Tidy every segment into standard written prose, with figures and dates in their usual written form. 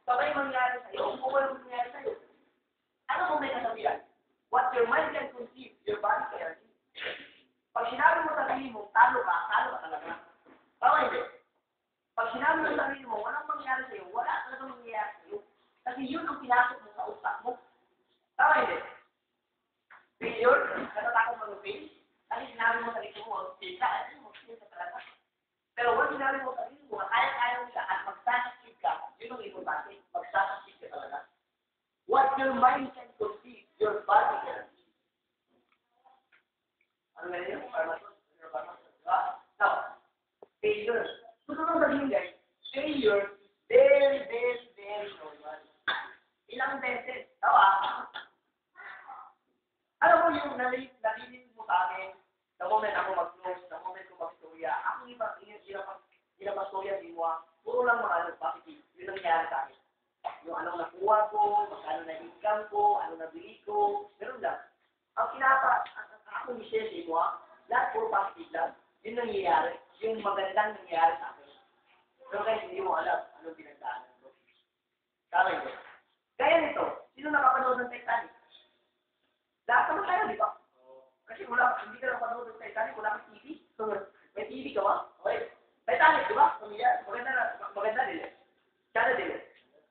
sabay mangyari sa'yo, kung walang mangyari sa'yo. Ano kung may kasabihan? What your mind can conceive, your body can achieve. Pag sinabi mo sa sarili mo, talo ka talaga. Tama hindi? Pag sinabi mo sa sarili mo, walang mangyari sa'yo, wala talaga mangyayari sa'yo. Kasi yun ang pinasok mo sa utak mo. Tama hindi? Failure, natatakot mag-fail. Kasi sinabi mo sa sarili mo, fail ka, mag-fail ka talaga. Pero kung sinabi mo sa sarili mo, kaya-kaya mo siya at magsasucceed ka, yun ang importante, magsasucceed ka talaga. What your mind can conceive, your body can achieve. Ano nga yun? Now, failure. Gusto nang sabihin guys, failure is very, very, very normal. Ilang beses, tawa. Alam mo yung narinig mo sa akin, the moment ako mag-close, the moment ko mag-storya, ako ilang-pastorya di mo, puro lang mga positive. Yun ang nangyari sa akin. Yung anong nakuha ko, magkano na income ko, ano nabili ko, meron lang. Ang ako ni-share sa mo, lahat puro positive lang. Yun nangyayari. Yung magandang nangyayari sa akin. Pero guys, hindi mo alam anong pinagdaanan ko. Tama yun. Kaya nito, sino nakapanood ng Titanic? Lahat naman tayo, di ba? Kasi hindi ka nakapanood ng Titanic, wala kang TV. May TV ka ba? Okay. Titanic, di ba? Maganda din eh. Sana din eh.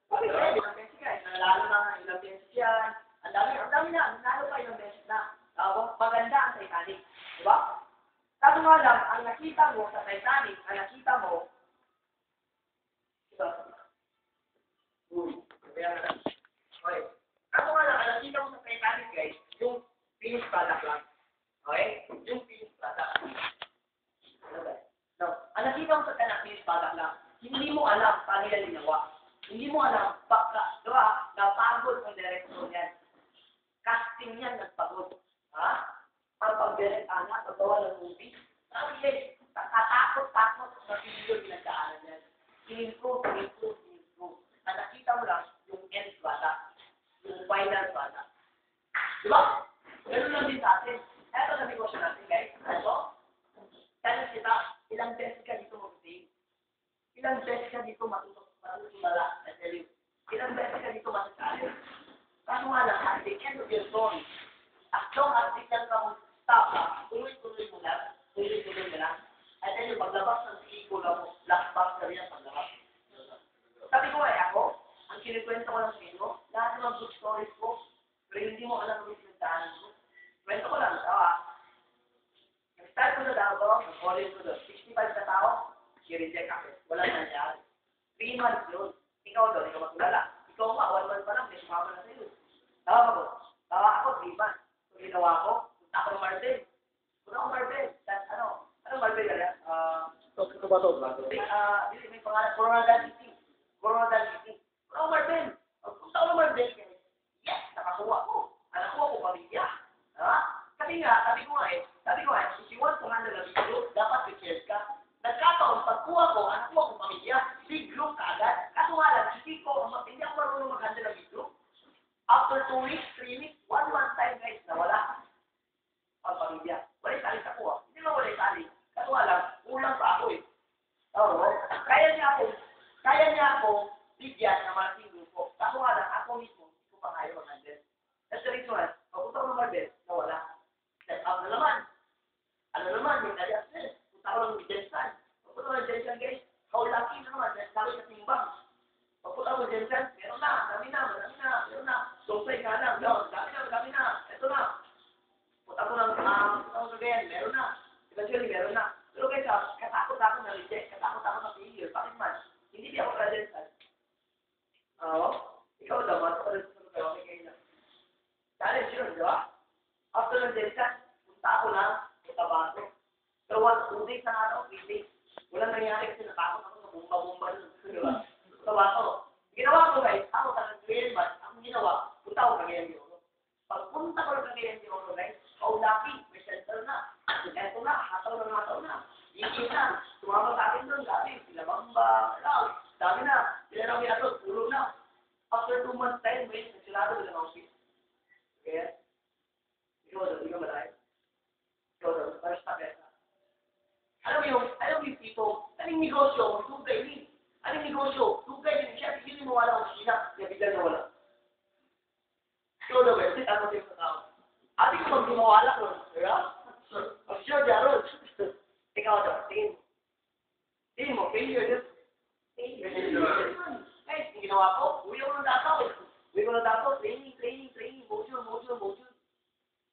Okay, kaya ilang beses ka. Nanalo na ilang beses yan. Ang dami na. Nanalo ka ilang beses na. Maganda ang Titanic. Di ba? Kaso nga lang, ang nakita mo sa Titanic, ang nakita mo, okay. Kaso nga lang, ang nakita mo sa Titanic, guys, yung finished product lang. Okay? Yung finished product. Ano ba? No. Ang nakita mo sa Titanic, finished product lang. Hindi mo alam paano nila ginawa. Hindi mo alam, napagod ang director niyan. Casting niyan, nagpagod. Ha? Ang pag-direct, paggawa ng movie. Sabi takot sa video pinagkaanan niyan. In-improve. Ang nakita mo lang, yung end product. Yung final product. Di ba? Ganun lang din sa atin. Ito na negosyo natin, guys. Ano? Kaya kita, ilang beses ka dito mag-save. Ilang beses ka dito matutulala. I tell you. Ilang beses ka dito masasali. Kaso nga lang, at the end of your story, as long as di ka lang stop ka, tuloy-tuloy mo lang. Tuloy-tuloy mo lang. I tell you, paglabas ng pelikula mo, last box ka rin ang paglabas. Sabi ko ako, ang kinikwento ko lang sa inyo, lahat ng good stories ko, pero hindi mo alam kung pinagdaanan ko. Kwento ko lang, tawa. Nag-start ko sa Davao, nag-college ko doon. 65 na tao, i-reject ako. Walang nangyari. 3 months yun. Ikaw doon, ikaw matulala. Ikaw nga, 1 month pa lang, may sumama na sa'yo. Tawa ako, 3 months. So, ginawa ko, punta ako ng Marbel. Anong Marbel ka yan? May pangalan, Coronadal City. Punta ako Marbel. Punta ako ng Marbel. Yes, nakakuha ko. Anak ko pamilya. Ha? Sabi ko nga, if you want to handle a video, dapat prepared ka. Nagkataon, pagkuha ko, anak ko pamilya, big group ka agad. Kaso nga lang, hindi ako marunong mag-handle a video. After 2 weeks, 3 weeks, 1 month time, guys, nawala ang pamilya. Wala salit ako. Hindi naman wala salit. Kaso nga lang, kulang pa ako eh. Kaya niya ako bigyan ng malaking grupo. Kaso nga lang, ako mismo, hindi ko pa kaya mag-handle. That's the reason why, pagpunta ko ng Marbel, nawala. Set up na naman. Ano naman, may naliasnes. Punta ko ng Jensen. Pagpunta ko ng Jensen, guys, how lucky na naman, sabi sa timbang. Pagpunta ko ng Jensen, meron na. Sumpay ka na. Dami na. Ito na. Punta ko ng Cagayan, meron na. Eventually, meron na. Pero guys, katakot ako na reject. Katakot ako na failure. Bakit man? Hindi di ako ka-Jensen. Ikaw daw, matukalit sa kayo, okay na. Challenge yun, di ba? After ng Jensen, punta ako lang, Tabato. Pero 2 days na nga ako, 3 days. Walang nangyari kasi natakot ako sa bumba-bumba dun. Di ba? Tabato. Ginawa ko guys, ako sa Cagayan ba, ang ginawa, punta ako Cagayan de Oro. Pagpunta ko ng Cagayan de Oro guys, lucky, may shelter na. Eto na, hataw na. Hindi na. Tumama sa akin doon, dami. Pilabamba, dami na. Pinarami na doon, puro na. After 2 months time, may nagsilado nila ng office. Okay? Ikaw daw, malayo. Ikaw daw, para sa pesa. Alam mo yung people, anong negosyo, tugay din. Anong negosyo, tugay din. Siya, hindi mo wala ang kusina. ginawa ko? Uwi ako ng Davao. Uwi ko ng Davao, training, module.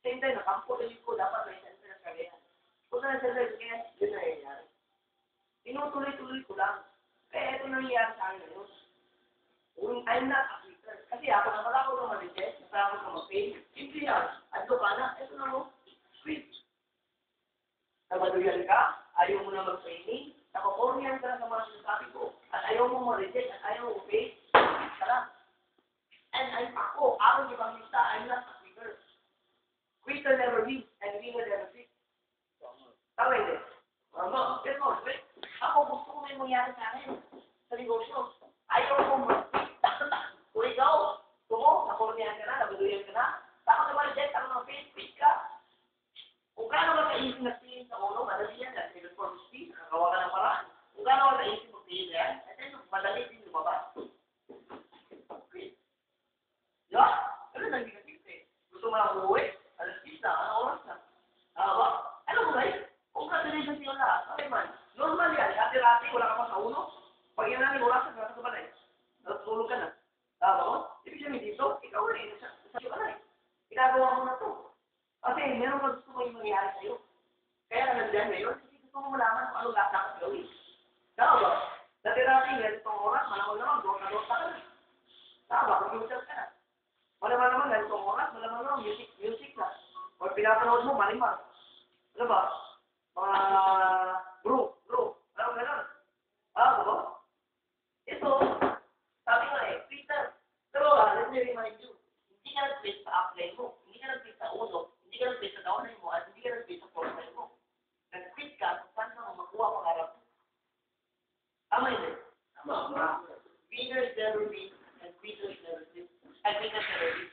Same time, nakampo ulit ko, dapat may center na kagayan. Kung saan center na kagayan, yun na nangyayari. Tinutuloy-tuloy ko lang. Kaya ito nangyayari sa akin ngayon. I'm not a quitter. Kasi ako, nakalako ng ma-reject, nakalako ng ma-fail. Simple yan. Adto ka na, ito na mo. Quit. Nabaluyan ka, ayaw mo na mag-training, nakokornian ka na sa mga sinasabi ko, at ayaw mo ma-reject, at ayaw mo fail, quit ka lang. And ako, ibang lista, I'm not a quitter. Quitter never wins, and winner never quits. Tama hindi? Pero, ako gusto ko may mangyari sa akin sa negosyo. Ayaw ko mag-quit. Kung ikaw, nakornian ka na, nabaluyan ka na, tapos na-reject, ako na-fail, quit ka. Kung gaano ka kaisip na tingin sa ulo, madali yan. Dahil sila for speed, nakagawa ka ng paraan. Kung gaano ka kaisip mo tingin yan, at then madali din lumabas. Okay. Diba? Pero nang hindi ka gusto mo lang uuwi, alas 10 na, ano oras na? Ba? Ano mo guys? Kung ka-delation siya lahat, okay man. Normal yan. Dati-rati, wala ka pa sa ulo. Pag yan namin oras, nasa ka ba na eh? Natutulog ka na. Ba? Ibig sabihin dito, ikaw na eh. Sa ka na eh. Ginagawa mo na to. Kasi meron ka gusto mo yung mangyayari sa'yo. Kaya ka nandiyan ngayon, kasi gusto mo malaman kung ano dapat gawin. Tama ba? Dati-dati, ganitong oras, malamang naman, doon ka na. Tama ba? Computer ka na. Malamang naman, ganitong oras, malamang naman, music na. O pinapanood mo, malimang. Ano ba? Mga bro. Ano gano'n? Ba? Ito, sabi ko Twitter. Pero, let me remind you, hindi ka nag-tweet sa upline mo. Hindi ka nag-tweet sa ulo. Hindi ka nag-tweet sa downline mo at hindi ka nag-tweet sa profile mo. Nag-tweet ka kung saan ka makuha ang harap mo. Tama hindi? Tama. Winners never win and quitters never win. Quitters never win.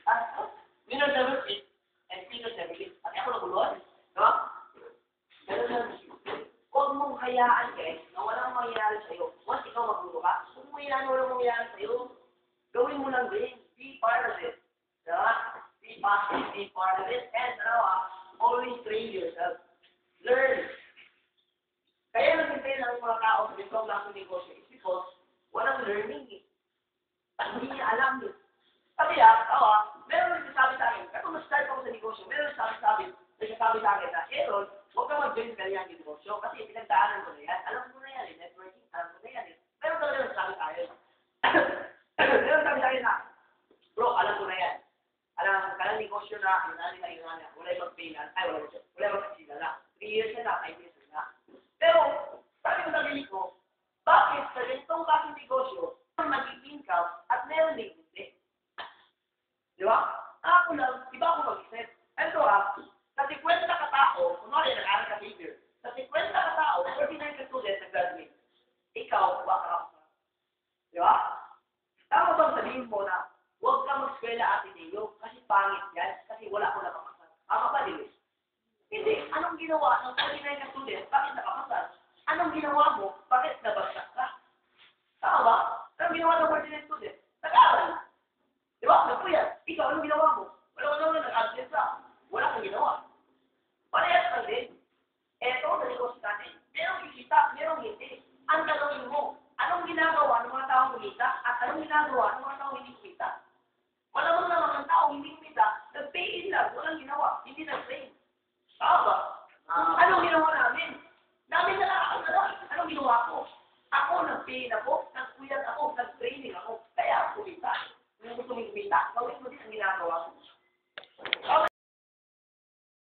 Winners never win and quitters never win. At ako naguluhan. Diba? Ganun lang. Huwag mong hayaan na walang mangyayari sa'yo. Once ikaw magulo ka, huwag mo hayaan walang mangyayari sa'yo. Gawin mo lang din. Be part of it. Diba? Be positive, be part of it, and always train yourself. Learn. Kaya nag-train ang mga tao sa itong lang ng negosyo is because walang learning eh. Hindi niya alam eh. Sabi meron nagsasabi sa akin, kaya kung start ako sa negosyo, meron nagsasabi sa akin na, Aaron, huwag ka mag-join ka yan ng negosyo kasi pinagdaanan mo na yan. Alam mo na yan eh, networking, alam mo na yan eh. Meron talaga nagsasabi sa akin. Meron nagsasabi sa akin na, bro, alam ko na yan. Kanang negosyo na, wala yung mag-paylan, wala yung mag-paylan na. 3 years na, 5 years na. Pero, sabi ko sa sarili ko, bakit sa ganitong klaseng negosyo, magiging income at meron din hindi? Di ba? Ako lang, iba ako mag-isip. Ito sa 50 katao, kunwari nag-aaral ka figure, sa 50 katao, 49 ka student nag-graduate. Ikaw, baka ka. Di ba? Tama bang sabihin mo na, huwag ka mag-eskwela Ateneo kasi pangit yan, kasi wala ko nakapasal. Tama ba, Lewis? Hindi. Anong ginawa ng 49 ka student? Bakit nakapasal? Anong ginawa mo? Bakit nabagsak ka? Tama ba? Anong ginawa ng 49 student? Nag-aaral. Di ba? Nagpuyat. Ikaw, anong ginawa mo? Wala nag-absent ka. Wala kang ginawa. Parehas lang din. Eto, sa negosyo natin, merong kikita, merong hindi. Ang tanongin mo, anong ginagawa ng mga taong kumita at anong ginagawa ng mga taong hindi kumita? Malamang naman ang taong hindi kumita, nag-pay in lang, walang ginawa, hindi nag-pay. Tama ba? Anong ginawa namin? Namin na lang. Anong ginawa ko? Ako nag-pay in ako,